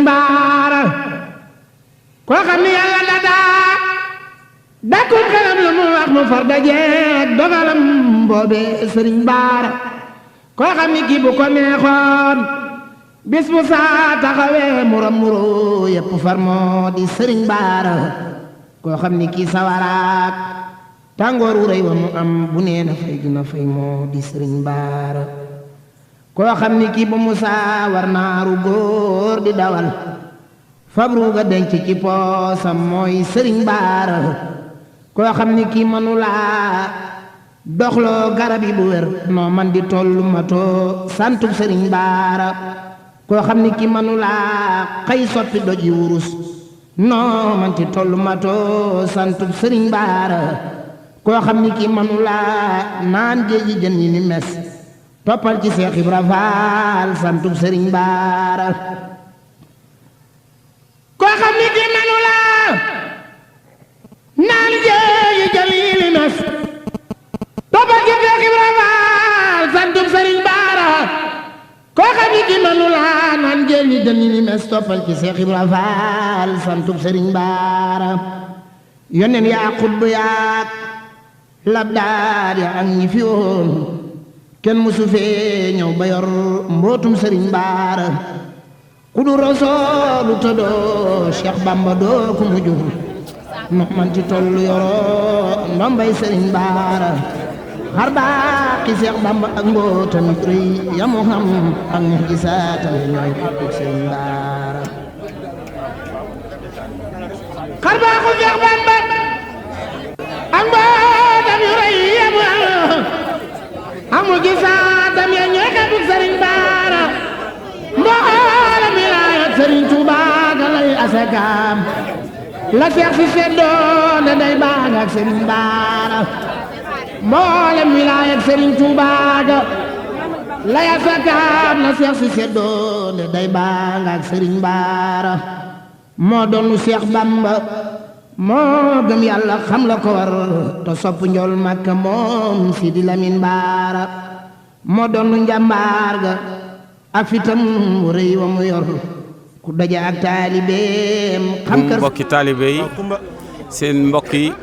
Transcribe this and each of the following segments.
baara koo xam ni yàlla dadaa dakkul xelam lu mu wax mu far dajeek dogalam boobe sëriñ baara koo xam ni kii bu ko neexoon bis bu saa taxawee muram muro yépp far moo di sëriñ baara koo xam ni kii sawaraak tàngoor wu rëy wa mu am bu nee na fay dina fay moo di sëriñ baara koo xam ni kii bu musaa war naaru góor di dawal fabru ga denc ci poosam mooy sëriñ baara koo xam ni kii manulaa doxloo garab yi bu wér noo man di tollu matoo santub sëriñ baara koo xam ni kii manulaa xëy soppi doj yi wurus noo man di tollu matoo santub sëriñ baara koo xam ni kii manulaa naan géeji jën yi ni mes toppal ci Seex Ibra Faal santub sëriñ baara koo xam ni kii manulaa naan géeji jën yi ni mes toppal ci Seex Ibra Faal santub sëriñ baara koo xam ni kii manulaa naan géeji jën yi ni mes toppal ci Seex Ibra Faal santub sëriñ baara yónneen yaa xutbu yaak labdaar ya ak ñi fi woon kenn musu fee ñëw ba yor mbootum sëriñ baara ku du rasoolu te doo Cheikh Bamba doo ku mujj no man ci tollu yoroo ndombay sëriñ baara xar baaxi Cheikh Bamba ak mbootam rëy yamu xam ak mu gisaatam ñooy ak sëriñ baara xar baaxu Cheikh Bamba ak mbootam yu rëy yamu amul gisaatam ya ñooy xeetu sëriñ baara mboolam wilaayat sëriñ Tuubaa ga lay asakaam la seex si seddoo ne day baaga ak sëriñ baara mboolam wilaayat sëriñ Tuubaa ga lay asakaam la seex si seddoo ne day baaga ak sëriñ baara moo doonu Seex Bamba moo gëm yàlla xam la ko war te sopp njool Makka moom Sidi Lamin baara moo doonu njàmbaar ga ak fitam mu rëy wa mu yor ku daje ak taalibeem xam kër mbokki taalibe yi seen mbokk yi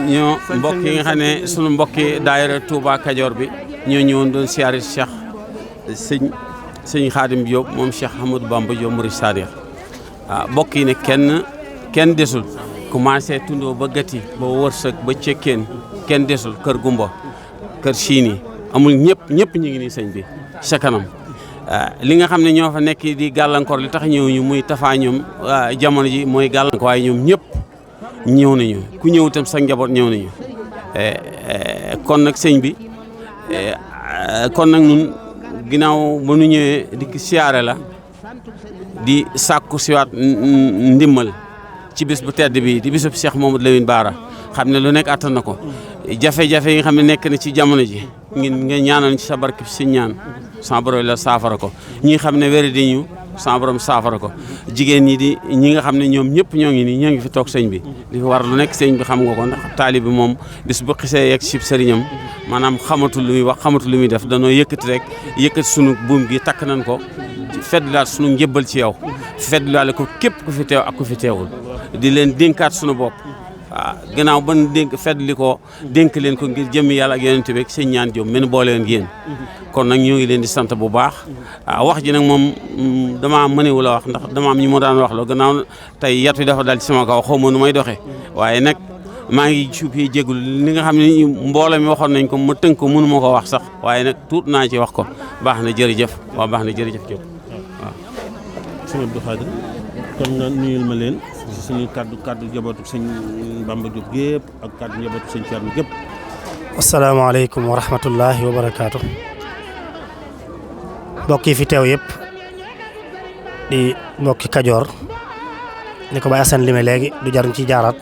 ñoo mbokk yi nga xam ne sunu mbokki daayira Touba Kajoor bi ñoo ñëwoon doon siyaare Cheikh sëñ Xaadim Diop moom Cheikh Ahmadou Bamba Diop Murid Sadiq waaw mbokk yi ne kenn desul commencé tundoo ba gati ba wërsëg ba cekkeen kenn desul kër gumba kër siini amul ñëpp ñu ngi nii sëñ bi sa kanam li nga xam ne ñoo fa nekk di gàllankoor li tax ñëw ñu muy tafaa ñoom jamono ji mooy gàllankoor waaye ñoom ñëpp ñëw nañu ku ñëw itam sa njaboot ñëw nañu kon nag sëñ bi kon nag ñun ginnaaw ba nu ñëwee di siyaare la di sàkku siwaat ndimmal ci bis bu tedd bi di bisub Cheikh Mamadou Lamine Bara xam ne lu nekk attan na ko jafe-jafe yi nga xam ne nekk na ci jamono ji nga ñaanal ci sa barke si ñaan sama borom la saafara ko ñi xam ne wéri di ñu sama borom saafara ko jigéen ñi di ñi nga xam ne ñoom ñëpp ñoo ngi nii ñoo ngi fi toog sëñ bi li fi war lu nekk sëñ bi xam nga ko ndax taalibe bi moom bis bu xisee yegg si sëriñam maanaam xamatul lu muy wax xamatul lu muy def danoo yëkkati rek yëkkati sunu buum gi takk nañ ko feddlaat sunu njëbbal ci yow feddlaale ko képp ku fi teew ak ku fi teewul di leen dénkaat sunu bopp waaw gannaaw ban dénk feddli ko dénk leen ko ngir jëmmi yàlla ak yonent bi ak sëñ ñaan Jóob men boole leen yéen kon nag ñoo ngi leen di sant bu baax waaw wax ji nag moom damaa mënewu la wax ndax dama am ñu ma daan wax la gannaaw tey yat wi dafa dal ci sama kaw xaw ma nu may doxee waaye nag maa ngi suuf yi jégul li nga xam ne mbooloo mi waxoon nañ ko ma tënk ko mënu ma ko wax sax waaye nag tuut naa ci wax ko baax na jërëjëf waaw baax na jërëjëf Jóob waaw sëñ Abdou Khadir kon nga nuyul ma leen suñu kaddu njabootu sëñ Bamba Diop gépp ak kaddu njabootu sëñ Thierno gépp asalaamaaleykum wa rahmatullahi wa barakaatu mbokk yi fi teew yëpp di mbokki Kajoor ni ko Baye Assane lime léegi du jar ci jaaraat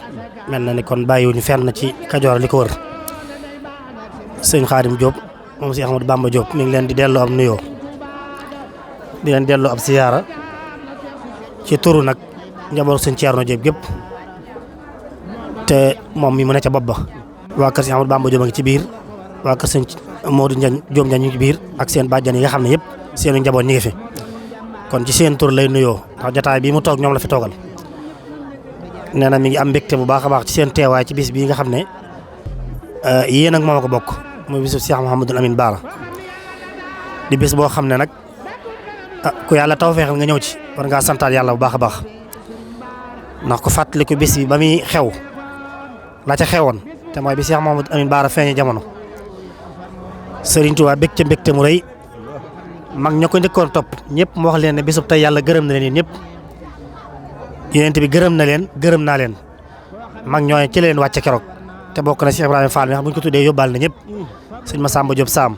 mel na ni kon bàyyiwuñu fenn ci Kajoor li ko wër sëñ Xaadim Diop moom si Ahmadou Bamba Diop mi ngi leen di delloo am nuyoo di leen delloo ab siyaara ci turu nag njabootu sëñ Thierno Diop gépp te moom mi mu ne ca bopp ba waa kër sëñ Ahmadou Bamba Diop a ngi ci biir waa kër sëñ Modou Ndiagne Diop Ndiagne ñu ngi ci biir ak seen bàjjan yi nga xam ne yëpp seenu njaboot ñi ngi fi kon ci seen tur lay nuyoo ndax jotaay bii mu toog ñoom la fi toogal nee na mi ngi am mbégte bu baax a baax ci seen teewaay ci bis bii nga xam ne yéen ak moom a ko bokk muy bisu Cheikh Mouhamadul Amine Bara di bis boo xam ne nag ku yàlla tawfeexal nga ñëw ci war ngaa santaat yàlla bu baax a baax ndax ku fàttaliku bis bi ba muy xew la ca xewoon te mooy bi Cheikh Mouhamadul Amine Bara feeñe jamono Serigne Touba bég ca mbégte mu rëy mag ña ko njëkkoon topp ñëpp mu wax leen ne bisub tey yàlla gërëm na leen yéen ñëpp yonent bi gërëm na leen gërëm naa leen mag ñooy ci leen wàcce keroog te bokk na Cheikh Ibrahima Fall mi xam bu ñu ko tuddee yóbbaal na ñëpp sëñ Massamba Diop Sam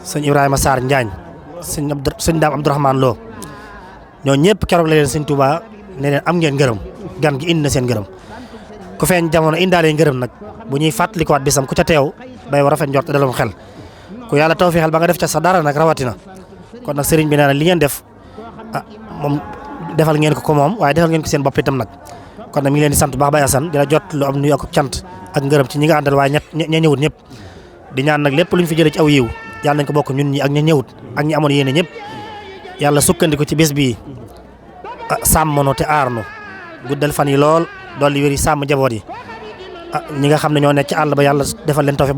sëñ Ibrahima Sarr Njaañ sëñ Daam Abdourahmane Lo ñoo ñëpp keroog la leen sëñ Touba ne leen am ngeen ngërëm gan gi indi na seen ngërëm ku feeñ jamono indaalee ngërëm nag bu ñuy fàttalikuwaat bisam ku ca teew bay war a rafet njort dalum xel ku yàlla tawfeexal ba nga def ca sa dara nag rawatina kon nag sëriñ bi nee na li ngeen def moom defal ngeen ko moom waaye defal ngeen ko seen bopp itam nag kon nag mi ngi leen di sant bu baax Baye Assane di la jot lu am nuyu ak cant ak ngërëm ci ñi nga àndal waaye ña ñëwut ñëpp di ñaan nag lépp lu ñu fi jëlee ci aw yiw yàlla nañ ko bokk ñun ñi ak ña ñëwut ak ñi amoon yéene ñëpp yàlla sukkandiku ci bés bii sàmmanu te aarnu guddal fan yi lool dolli wér yi sàmm njaboot yi ñi nga xam ne ñoo nekk ci àll ba yàlla defal leen tawfeex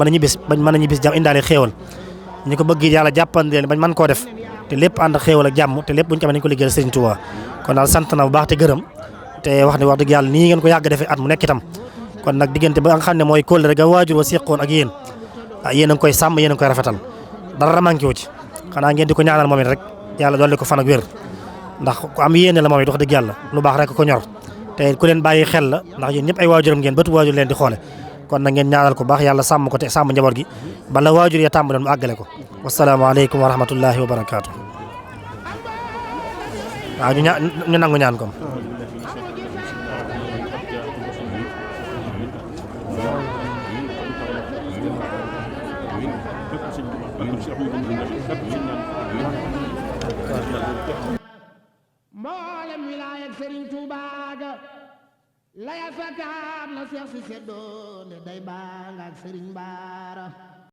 bañ mën a ñibbis jàmm indaale xéewal ñi ko bëgg yàlla jàppandi leen bañ mën koo def te lépp ànd ak xéewal ak jàmm te lépp buñu ko amee nañ ko liggéeyal Serigne Touba kon daal sant na bu baax te gërëm te wax dëgg yàlla nii ngeen ko yàgg defee at mu nekk itam kon nag diggante ba nga xam ne mooy kóllëre ga waajur wa séqoon ak yéen yéen a ngi koy sàmm yéen a ngi koy rafetal dara manqué wu ci xanaa ngeen di ko ñaanal moom it rek yàlla dolli ko fan ak wér ndax ku am yéene la moom it wax dëgg yàlla lu baax rek ko ñor te ku leen bàyyi xel la ndax yéen ñëpp ay waajuram ngeen bëtu waajur leen di xoole kon nag ngeen ñaanal ko baax yàlla sàmm ko te sàmm njaboot gi bala waajur ya tàmbaloon mu àggale ko wasalaamaaleykum wa rahmatullahi wa barakaatu waaw ñu nangu ñaan ko mboolem wilaaya Serigne Touba ga la ya sakaam la Seex si seddoo ne day baa nga ak Serigne Bara